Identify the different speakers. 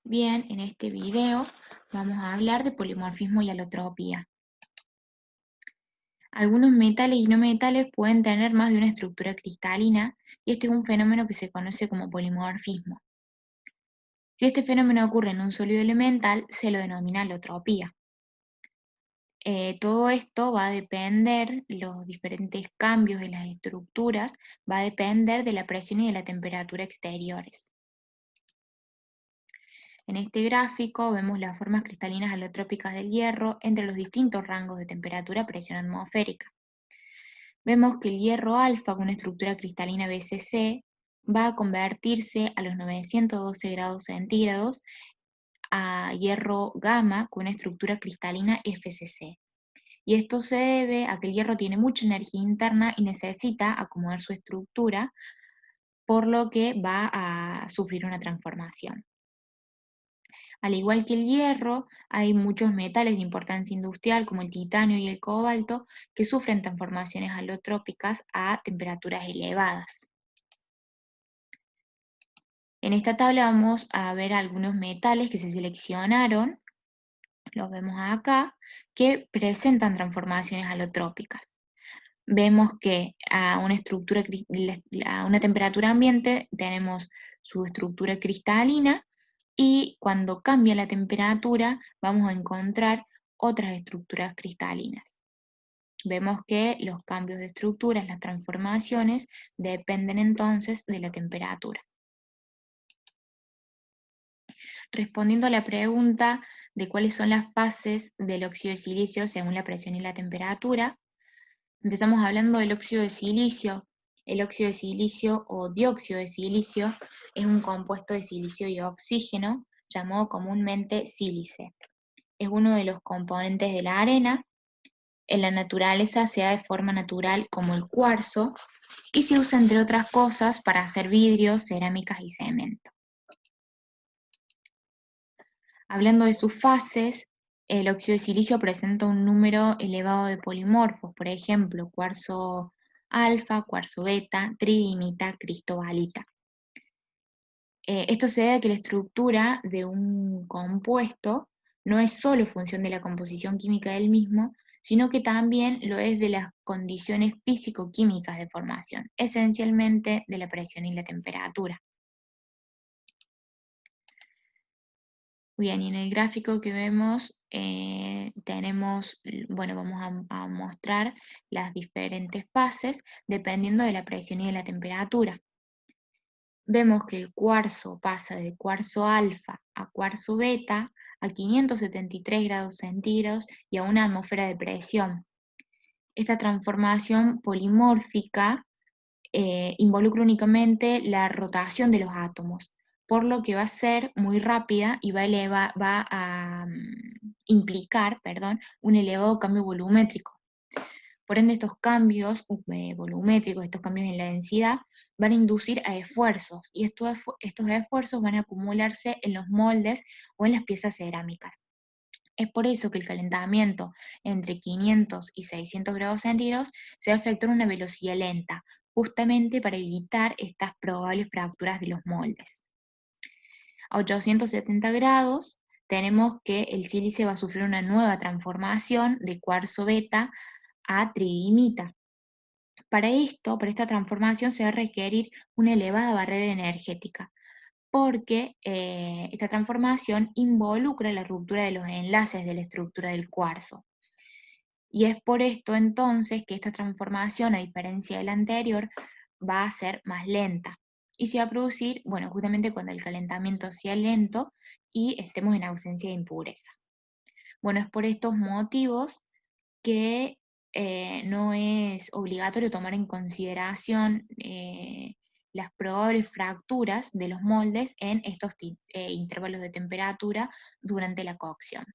Speaker 1: Bien, en este video vamos a hablar de polimorfismo y alotropía. Algunos metales y no metales pueden tener más de una estructura cristalina y este es un fenómeno que se conoce como polimorfismo. Si este fenómeno ocurre en un sólido elemental, se lo denomina alotropía. Todo esto va a depender, los diferentes cambios en las estructuras, va a depender de la presión y de la temperatura exteriores. En este gráfico vemos las formas cristalinas alotrópicas del hierro entre los distintos rangos de temperatura presión atmosférica. Vemos que el hierro alfa con una estructura cristalina BCC va a convertirse a los 912 grados centígrados a hierro gamma con una estructura cristalina FCC. Y esto se debe a que el hierro tiene mucha energía interna y necesita acomodar su estructura, por lo que va a sufrir una transformación. Al igual que el hierro, hay muchos metales de importancia industrial como el titanio y el cobalto que sufren transformaciones alotrópicas a temperaturas elevadas. En esta tabla vamos a ver algunos metales que se seleccionaron, los vemos acá, que presentan transformaciones alotrópicas. Vemos que a una temperatura ambiente tenemos su estructura cristalina y cuando cambia la temperatura vamos a encontrar otras estructuras cristalinas. Vemos que los cambios de estructuras, las transformaciones, dependen entonces de la temperatura. Respondiendo a la pregunta de cuáles son las fases del óxido de silicio según la presión y la temperatura, empezamos hablando del óxido de silicio. El óxido de silicio o dióxido de silicio es un compuesto de silicio y oxígeno llamado comúnmente sílice. Es uno de los componentes de la arena. En la naturaleza se da de forma natural como el cuarzo y se usa entre otras cosas para hacer vidrios, cerámicas y cemento. Hablando de sus fases, el óxido de silicio presenta un número elevado de polimorfos, por ejemplo, cuarzo alfa, cuarzo beta, tridimita, cristobalita. Esto se debe a que la estructura de un compuesto no es solo función de la composición química del mismo, sino que también lo es de las condiciones físico-químicas de formación, esencialmente de la presión y la temperatura. Bien, y en el gráfico que vemos tenemos, bueno, vamos a mostrar las diferentes fases dependiendo de la presión y de la temperatura. Vemos que el cuarzo pasa de cuarzo alfa a cuarzo beta a 573 grados centígrados y a una atmósfera de presión. Esta transformación polimórfica involucra únicamente la rotación de los átomos, por lo que va a ser muy rápida y va a implicar, un elevado cambio volumétrico. Por ende, estos cambios volumétricos, estos cambios en la densidad, van a inducir a esfuerzos, y estos esfuerzos van a acumularse en los moldes o en las piezas cerámicas. Es por eso que el calentamiento entre 500 y 600 grados centígrados se va a efectuar a una velocidad lenta, justamente para evitar estas probables fracturas de los moldes. A 870 grados tenemos que el sílice va a sufrir una nueva transformación de cuarzo beta a tridimita. Para esta transformación se va a requerir una elevada barrera energética, porque esta transformación involucra la ruptura de los enlaces de la estructura del cuarzo. Y es por esto entonces que esta transformación, a diferencia de la anterior, va a ser más lenta. Y se va a producir, bueno, justamente cuando el calentamiento sea lento y estemos en ausencia de impureza. Bueno, es por estos motivos que no es obligatorio tomar en consideración las probables fracturas de los moldes en estos intervalos de temperatura durante la cocción.